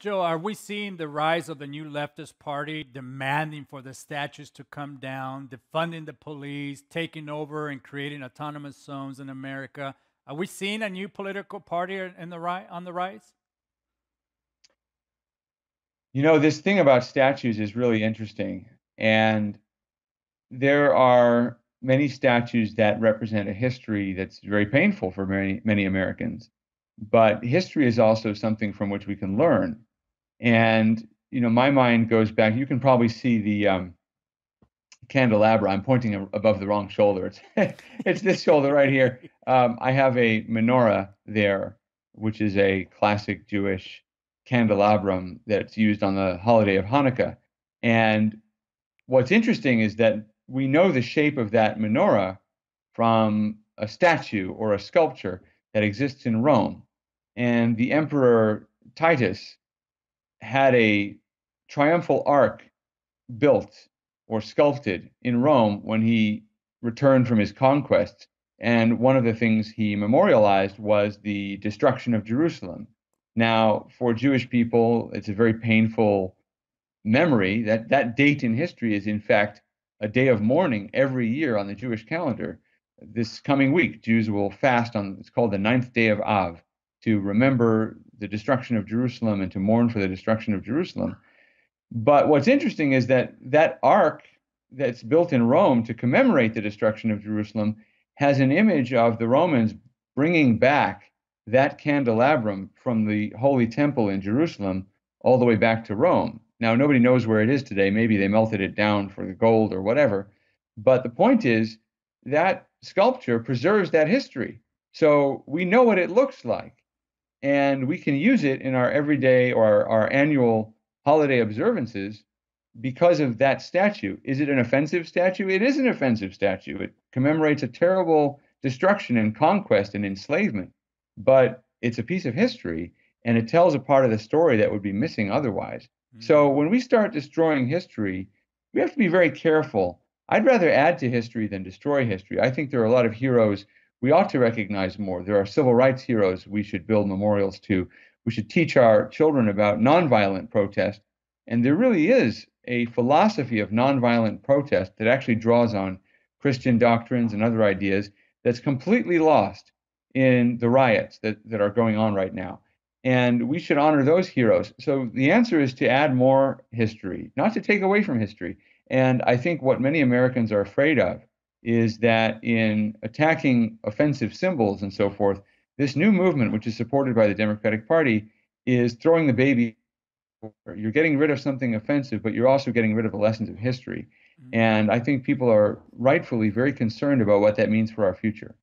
Joe, are we seeing the rise of the new leftist party demanding for the statues to come down, defunding the police, taking over and creating autonomous zones in America? Are we seeing a new political party in the on the rise? You know, this thing about statues is really interesting. And there are many statues that represent a history that's very painful for many Americans. But history is also something from which we can learn. And, my mind goes back. You can probably see the candelabra. I'm pointing above the wrong shoulder. It's this shoulder right here. I have a menorah there, which is a classic Jewish candelabrum that's used on the holiday of Hanukkah. And what's interesting is that we know the shape of that menorah from a statue or a sculpture that exists in Rome. And the Emperor Titus had a triumphal arch built or sculpted in Rome when he returned from his conquests. And one of the things he memorialized was the destruction of Jerusalem. Now, for Jewish people, it's a very painful memory that that date in history is, in fact, a day of mourning every year on the Jewish calendar. This coming week, Jews will fast on, it's called the ninth day of Av, to remember the destruction of Jerusalem and to mourn for the destruction of Jerusalem. But what's interesting is that that ark that's built in Rome to commemorate the destruction of Jerusalem has an image of the Romans bringing back that candelabrum from the Holy Temple in Jerusalem all the way back to Rome. Now, nobody knows where it is today. Maybe they melted it down for the gold or whatever. But the point is that sculpture preserves that history. So we know what it looks like, and we can use it in our everyday or our annual holiday observances because of that statue. Is it an offensive statue? It is an offensive statue. It commemorates a terrible destruction and conquest and enslavement, but it's a piece of history and it tells a part of the story that would be missing otherwise. So Mm. when we start destroying history, we have to be very careful. I'd rather add to history than destroy history. I think there are a lot of heroes we ought to recognize more. There are civil rights heroes we should build memorials to. We should teach our children about nonviolent protest. And there really is a philosophy of nonviolent protest that actually draws on Christian doctrines and other ideas that's completely lost in the riots that are going on right now. And we should honor those heroes. So the answer is to add more history, not to take away from history. And I think what many Americans are afraid of is that in attacking offensive symbols and so forth, this new movement, which is supported by the Democratic Party, is throwing the baby. You're getting rid of something offensive, but you're also getting rid of the lessons of history. Mm. And I think people are rightfully very concerned about what that means for our future.